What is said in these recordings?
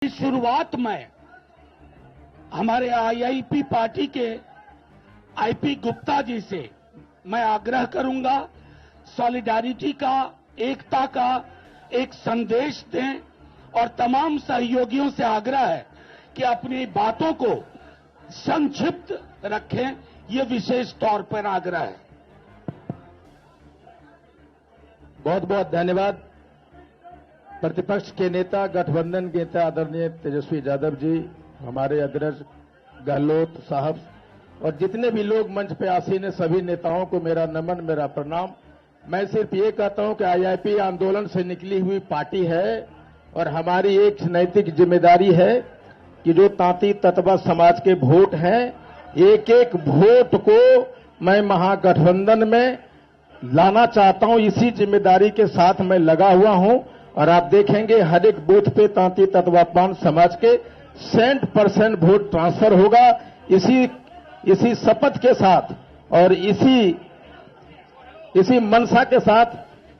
शुरुआत में हमारे आईआईपी पार्टी के आईपी गुप्ता जी से मैं आग्रह करूंगा, सॉलिडारिटी का, एकता का एक संदेश दें और तमाम सहयोगियों से आग्रह है कि अपनी बातों को संक्षिप्त रखें। ये विशेष तौर पर आग्रह है। बहुत बहुत धन्यवाद। प्रतिपक्ष के नेता, गठबंधन के नेता आदरणीय तेजस्वी यादव जी, हमारे अग्रज गहलोत साहब और जितने भी लोग मंच पे आसीन हैं, सभी नेताओं को मेरा नमन, मेरा प्रणाम। मैं सिर्फ ये कहता हूं कि आईआईपी आंदोलन से निकली हुई पार्टी है और हमारी एक नैतिक जिम्मेदारी है कि जो तांती तत्वा समाज के वोट हैं, एक एक वोट को मैं महागठबंधन में लाना चाहता हूं। इसी जिम्मेदारी के साथ मैं लगा हुआ हूं और आप देखेंगे हर एक बूथ पे तांती तत्वापान समाज के 100% वोट ट्रांसफर होगा। इसी शपथ के साथ और इसी मनसा के साथ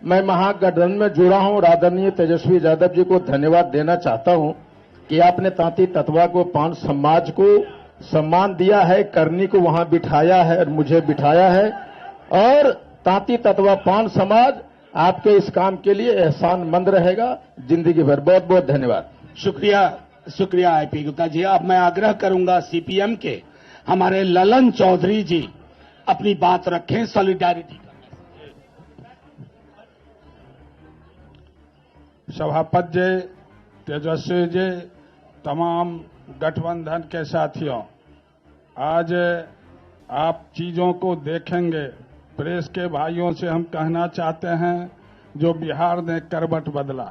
मैं महागठबंधन में जुड़ा हूं और आदरणीय तेजस्वी यादव जी को धन्यवाद देना चाहता हूं कि आपने तांती तत्वा को पान समाज को सम्मान दिया है, करनी को वहां बिठाया है और मुझे बिठाया है और तांती तत्वा पान समाज आपके इस काम के लिए एहसानमंद रहेगा जिंदगी भर। बहुत बहुत धन्यवाद। शुक्रिया आईपी गुप्ता जी। अब मैं आग्रह करूंगा सीपीएम के हमारे ललन चौधरी जी अपनी बात रखें सॉलिडारिटी का। सभापति जी, तेजस्वी जी, तमाम गठबंधन के साथियों, आज आप चीजों को देखेंगे। प्रेस के भाइयों से हम कहना चाहते हैं, जो बिहार ने करवट बदला,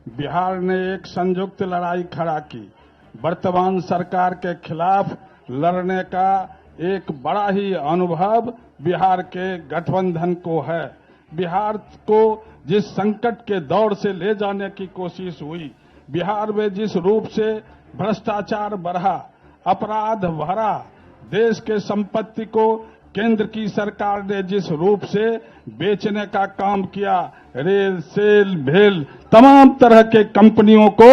बिहार ने एक संयुक्त लड़ाई खड़ा की। वर्तमान सरकार के खिलाफ लड़ने का एक बड़ा ही अनुभव बिहार के गठबंधन को है। बिहार को जिस संकट के दौर से ले जाने की कोशिश हुई, बिहार में जिस रूप से भ्रष्टाचार बढ़ा, अपराध बढ़ा, देश के संपत्ति को केंद्र की सरकार ने जिस रूप से बेचने का काम किया, रेल, सेल, भेल, तमाम तरह के कंपनियों को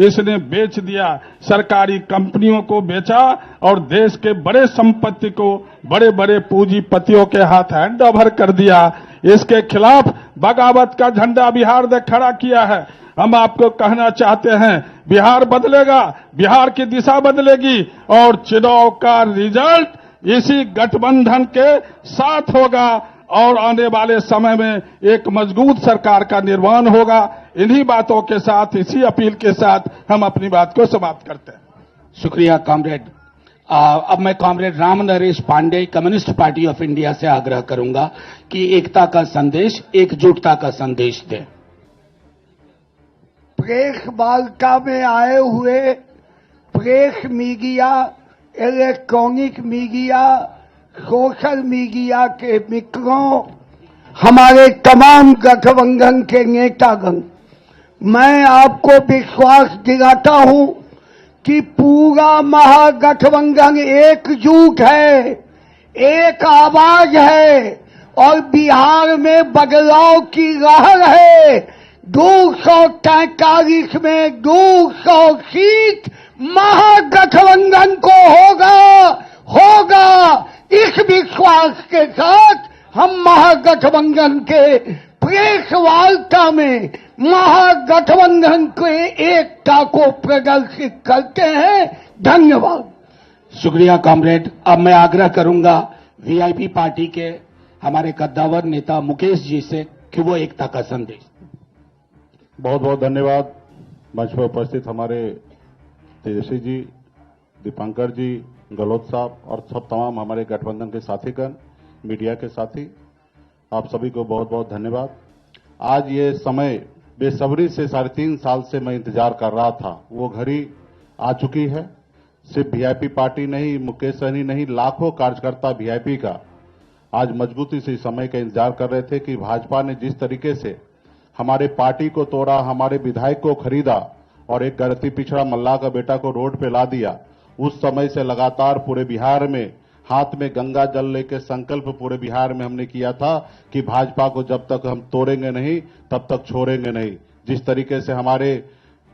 इसने बेच दिया, सरकारी कंपनियों को बेचा और देश के बड़े संपत्ति को बड़े बड़े पूंजीपतियों के हाथ हैंड ओवर कर दिया। इसके खिलाफ बगावत का झंडा बिहार ने खड़ा किया है। हम आपको कहना चाहते हैं, बिहार बदलेगा, बिहार की दिशा बदलेगी और चुनाव का रिजल्ट इसी गठबंधन के साथ होगा और आने वाले समय में एक मजबूत सरकार का निर्माण होगा। इन्हीं बातों के साथ, इसी अपील के साथ हम अपनी बात को समाप्त करते हैं। शुक्रिया कॉमरेड। अब मैं comrade Ram Naresh Pandey, Communist Party of India से आग्रह करूंगा कि एकता का संदेश, एकजुटता का संदेश दें। प्रेस वार्ता में आए हुए press media, electronic media, social media के मित्रों, हमारे तमाम गठबंधन के नेतागण, मैं आपको विश्वास दिलाता हूं कि पूरा महागठबंधन एकजुट है, एक आवाज है और बिहार में बदलाव की लहर है। 243 में 200 सीट महागठबंधन को होगा। इस विश्वास के साथ हम महागठबंधन के प्रेस वार्ता में महागठबंधन के एकता को प्रदर्शित करते हैं। धन्यवाद। शुक्रिया कॉमरेड। अब मैं आग्रह करूंगा वीआईपी पार्टी के हमारे कद्दावर नेता मुकेश जी से कि वो एकता का संदेश। बहुत बहुत धन्यवाद। मंच पर उपस्थित हमारे तेजस्वी जी, दीपांकर जी, गहलोत साहब और सब तमाम हमारे गठबंधन के साथीगण, मीडिया के साथी, आप सभी को बहुत बहुत धन्यवाद। आज ये समय बेसब्री से 3.5 साल से मैं इंतजार कर रहा था, वो घड़ी आ चुकी है। सिर्फ वीआईपी पार्टी नहीं, मुकेश सहनी नहीं, लाखों कार्यकर्ता वीआईपी का आज मजबूती से इस समय का इंतजार कर रहे थे कि भाजपा ने जिस तरीके से हमारे पार्टी को तोड़ा, हमारे विधायक को खरीदा और एक गलती पिछड़ा मल्लाह का बेटा को रोड पे ला दिया। उस समय से लगातार पूरे बिहार में हाथ में गंगा जल लेके संकल्प पूरे बिहार में हमने किया था कि भाजपा को जब तक हम तोड़ेंगे नहीं तब तक छोड़ेंगे नहीं। जिस तरीके से हमारे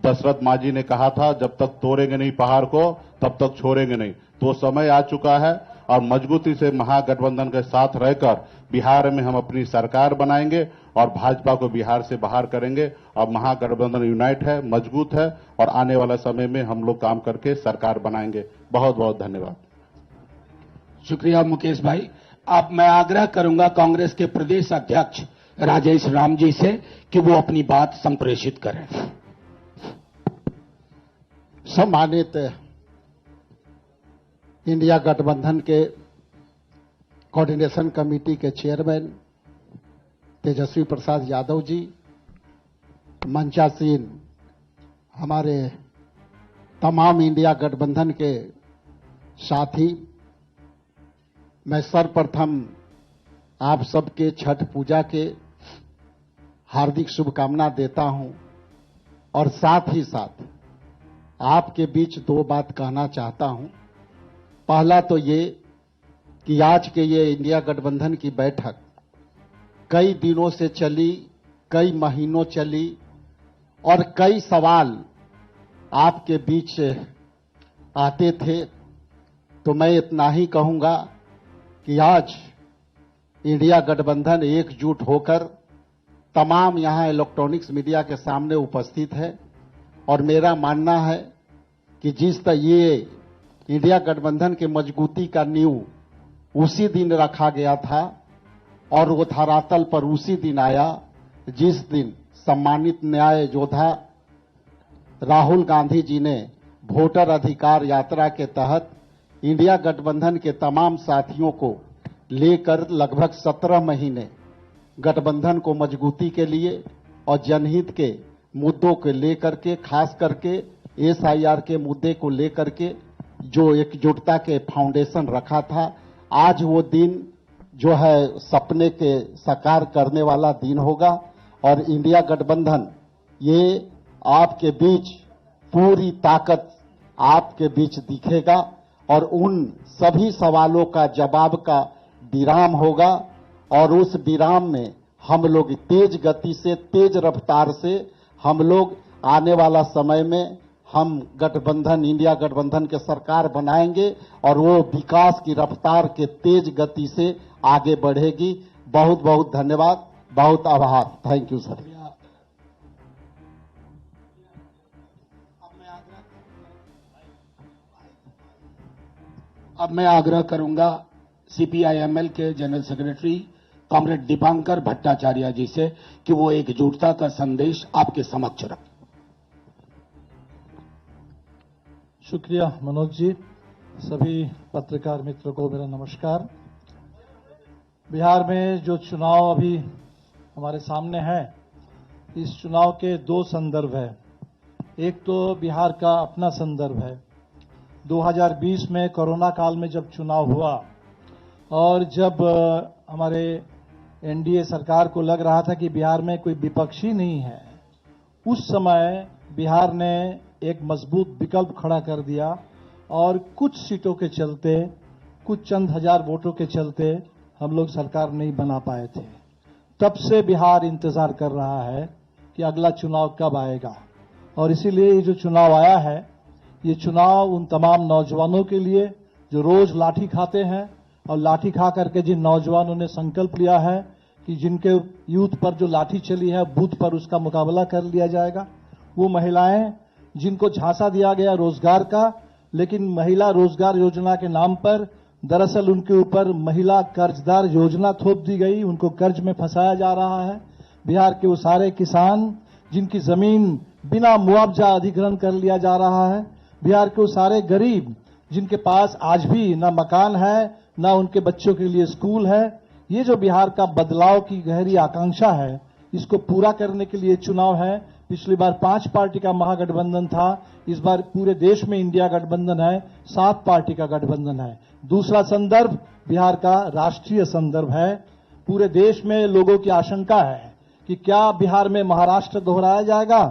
दशरथ मांझी ने कहा था, जब तक तोड़ेंगे नहीं पहाड़ को तब तक छोड़ेंगे नहीं। तो समय आ चुका है और मजबूती से महागठबंधन के साथ रहकर बिहार में हम अपनी सरकार बनाएंगे और भाजपा को बिहार से बाहर करेंगे। और महागठबंधन यूनाइट है, मजबूत है और आने वाला समय में हम लोग काम करके सरकार बनाएंगे। बहुत बहुत धन्यवाद। शुक्रिया मुकेश भाई। अब मैं आग्रह करूंगा कांग्रेस के प्रदेश अध्यक्ष राजेश राम जी से कि वो अपनी बात संप्रेषित करें। सम्मानित इंडिया गठबंधन के कोऑर्डिनेशन कमेटी के चेयरमैन तेजस्वी प्रसाद यादव जी, मंचासीन हमारे तमाम इंडिया गठबंधन के साथी, मैं सर्वप्रथम आप सबके छठ पूजा के हार्दिक शुभकामना देता हूं और साथ ही साथ आपके बीच दो बात कहना चाहता हूं। पहला तो ये कि आज के ये इंडिया गठबंधन की बैठक कई दिनों से चली, कई महीनों चली और कई सवाल आपके बीच आते थे। तो मैं इतना ही कहूंगा कि आज इंडिया गठबंधन एकजुट होकर तमाम यहां इलेक्ट्रॉनिक्स मीडिया के सामने उपस्थित है और मेरा मानना है कि जिस तरह ये इंडिया गठबंधन के मजबूती का नींव उसी दिन रखा गया था और वो धरातल पर उसी दिन आया जिस दिन सम्मानित न्याय योद्धा राहुल गांधी जी ने वोटर अधिकार यात्रा के तहत इंडिया गठबंधन के तमाम साथियों को लेकर लगभग 17 महीने गठबंधन को मजबूती के लिए और जनहित के मुद्दों को लेकर के, खास करके एसआईआर के मुद्दे को लेकर के जो एकजुटता के फाउंडेशन रखा था, आज वो दिन जो है सपने के साकार करने वाला दिन होगा और इंडिया गठबंधन ये आपके बीच पूरी ताकत आपके बीच दिखेगा और उन सभी सवालों का जवाब का विराम होगा और उस विराम में हम लोग तेज गति से, तेज रफ्तार से हम लोग आने वाला समय में हम गठबंधन, इंडिया गठबंधन के सरकार बनाएंगे और वो विकास की रफ्तार के तेज गति से आगे बढ़ेगी। बहुत बहुत धन्यवाद, बहुत आभार। Thank you sir. अब मैं आग्रह करूंगा सीपीआईएमएल के general secretary comrade Dipankar Bhattacharya ji से कि वो एकजुटता का संदेश आपके समक्ष रखें। शुक्रिया मनोज जी। सभी पत्रकार मित्रों को मेरा नमस्कार। बिहार में जो चुनाव अभी हमारे सामने है, इस चुनाव के दो संदर्भ है। एक तो बिहार का अपना संदर्भ है। 2020 में कोरोना काल में जब चुनाव हुआ और जब हमारे एनडीए सरकार को लग रहा था कि बिहार में कोई विपक्षी नहीं है, उस समय बिहार ने एक मजबूत विकल्प खड़ा कर दिया और कुछ सीटों के चलते, कुछ चंद हजार वोटों के चलते हम लोग सरकार नहीं बना पाए थे। तब से बिहार इंतजार कर रहा है कि अगला चुनाव कब आएगा और इसीलिए ये जो चुनाव आया है, ये चुनाव उन तमाम नौजवानों के लिए जो रोज लाठी खाते हैं और लाठी खा करके जिन नौजवानों ने संकल्प लिया है कि जिनके यूथ पर जो लाठी चली है बूथ पर उसका मुकाबला कर लिया जाएगा। वो महिलाएं जिनको झांसा दिया गया रोजगार का, लेकिन महिला रोजगार योजना के नाम पर दरअसल उनके ऊपर महिला कर्जदार योजना थोप दी गई, उनको कर्ज में फंसाया जा रहा है। बिहार के वो सारे किसान जिनकी जमीन बिना मुआवजा अधिग्रहण कर लिया जा रहा है, बिहार के वो सारे गरीब जिनके पास आज भी ना मकान है, ना उनके बच्चों के लिए स्कूल है। ये जो बिहार का बदलाव की गहरी आकांक्षा है, इसको पूरा करने के लिए चुनाव है। पिछली बार 5 पार्टी का महागठबंधन था, इस बार पूरे देश में इंडिया गठबंधन है, 7 पार्टी का गठबंधन है। दूसरा संदर्भ बिहार का राष्ट्रीय संदर्भ है। पूरे देश में लोगों की आशंका है कि क्या बिहार में महाराष्ट्र दोहराया जाएगा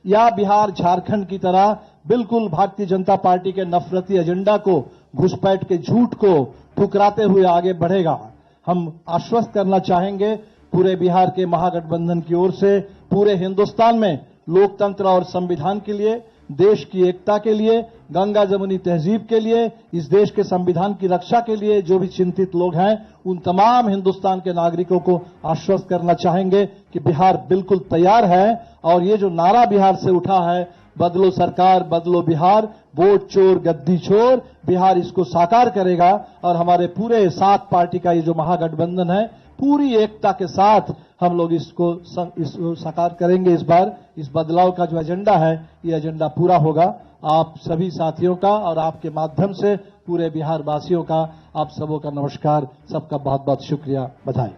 या बिहार झारखंड की तरह बिल्कुल भारतीय जनता पार्टी के नफरती एजेंडा को, घुसपैठ के झूठ को ठुकराते हुए आगे बढ़ेगा। हम आश्वस्त करना चाहेंगे पूरे बिहार के महागठबंधन की ओर से, पूरे हिंदुस्तान में लोकतंत्र और संविधान के लिए, देश की एकता के लिए, गंगा जमुनी तहजीब के लिए, इस देश के संविधान की रक्षा के लिए जो भी चिंतित लोग हैं, उन तमाम हिंदुस्तान के नागरिकों को आश्वस्त करना चाहेंगे कि बिहार बिल्कुल तैयार है। और ये जो नारा बिहार से उठा है, बदलो सरकार बदलो बिहार, वोट चोर गद्दी छोर, बिहार इसको साकार करेगा। और हमारे पूरे 7 पार्टी का ये जो महागठबंधन है, पूरी एकता के साथ हम लोग इसको साकार करेंगे। इस बार इस बदलाव का जो एजेंडा है, ये एजेंडा पूरा होगा। आप सभी साथियों का और आपके माध्यम से पूरे बिहार वासियों का, आप सबों का नमस्कार, सबका बहुत बहुत शुक्रिया, बधाई।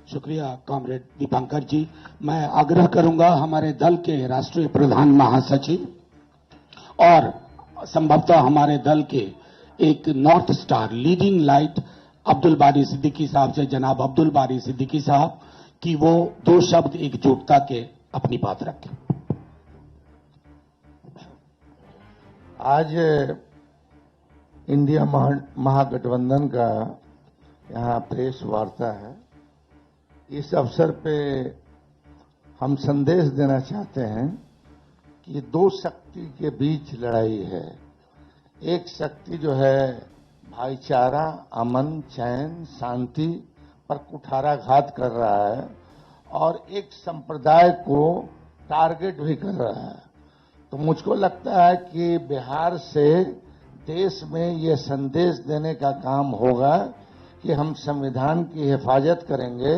शुक्रिया कॉमरेड दीपांकर जी। मैं आग्रह करूंगा हमारे दल के राष्ट्रीय प्रधान महासचिव और संभवतः हमारे दल के एक north star leading light Abdul बारी सिद्दीकी साहब से, जनाब अब्दुल बारी सिद्दीकी साहब, कि वो 2 शब्द एकजुटता के अपनी बात रखें। आज इंडिया महागठबंधन का यहाँ प्रेस वार्ता है। इस अवसर पे हम संदेश देना चाहते हैं कि 2 शक्ति के बीच लड़ाई है। एक शक्ति जो है भाईचारा, अमन, चैन, शांति पर कुठाराघात कर रहा है और एक संप्रदाय को टारगेट भी कर रहा है। तो मुझको लगता है कि बिहार से देश में ये संदेश देने का काम होगा कि हम संविधान की हिफाजत करेंगे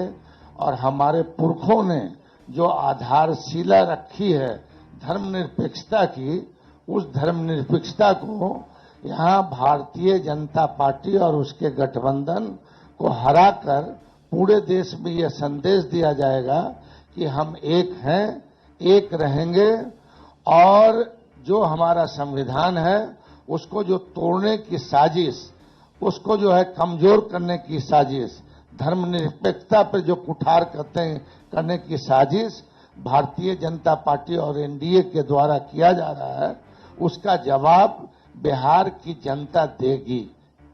और हमारे पुरखों ने जो आधारशिला रखी है धर्मनिरपेक्षता की, उस धर्मनिरपेक्षता को यहाँ भारतीय जनता पार्टी और उसके गठबंधन को हराकर पूरे देश में यह संदेश दिया जाएगा कि हम एक हैं, एक रहेंगे और जो हमारा संविधान है उसको जो तोड़ने की साजिश, उसको जो है कमजोर करने की साजिश, धर्मनिरपेक्षता पर जो कुठार करने की साजिश भारतीय जनता पार्टी और एनडीए के द्वारा किया जा रहा है, उसका जवाब बिहार की जनता देगी।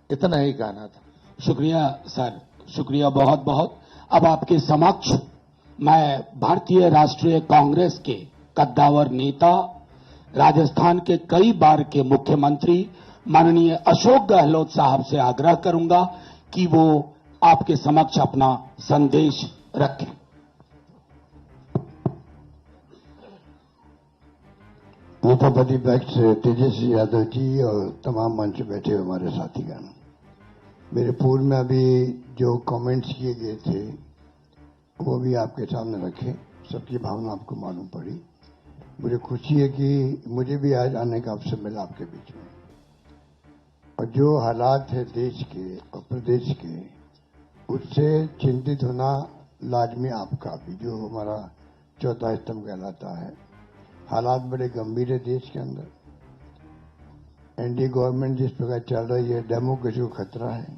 इतना ही कहना था। शुक्रिया सर, शुक्रिया बहुत बहुत। अब आपके समक्ष मैं भारतीय राष्ट्रीय कांग्रेस के कद्दावर नेता, राजस्थान के कई बार के मुख्यमंत्री माननीय अशोक गहलोत साहब से आग्रह करूंगा कि वो आपके समक्ष अपना संदेश रखें। नेता प्रतिपक्ष तेजस्वी यादव जी और तमाम मंच पे बैठे हमारे साथीगण, मेरे पूर्व में अभी जो कमेंट्स किए गए थे वो भी आपके सामने रखे। सबकी भावना आपको मालूम पड़ी। मुझे खुशी है कि मुझे भी आज आने का अवसर मिला आपके बीच में। और जो हालात है देश के और प्रदेश के, उससे चिंतित होना लाजमी आपका भी, जो हमारा चौथा स्तंभ कहलाता है। हालात बड़े गंभीर है देश के अंदर। एनडीए गवर्नमेंट जिस प्रकार चल रही है, डेमोक्रेसी को खतरा है।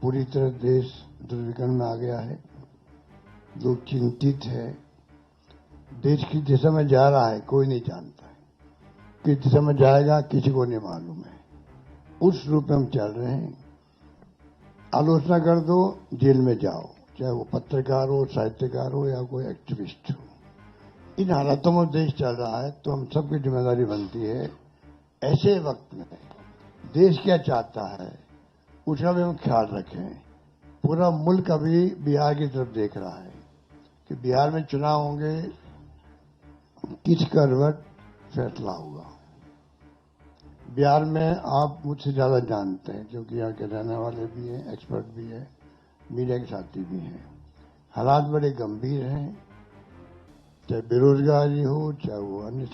पूरी तरह देश दुर्विकरण में आ गया है। लोग चिंतित है। देश किस दिशा में जा रहा है कोई नहीं जानता है। किस दिशा में जाएगा किसी को नहीं मालूम है। उस रूप में हम चल रहे हैं। आलोचना कर दो, जेल में जाओ, चाहे वो पत्रकार हो, साहित्यकार हो या कोई एक्टिविस्ट हो। इन हालातों में देश चल रहा है, तो हम सबकी जिम्मेदारी बनती है ऐसे वक्त में देश क्या चाहता है उसका भी हम ख्याल रखें। पूरा मुल्क अभी बिहार की तरफ देख रहा है कि बिहार में चुनाव होंगे, किस करवट फैसला होगा। बिहार में आप मुझसे ज्यादा जानते हैं क्योंकि यहाँ के रहने वाले भी हैं, एक्सपर्ट भी हैं, मीडिया के साथी भी हैं। हालात बड़े गंभीर हैं, चाहे बेरोजगारी हो, चाहे वो अन्य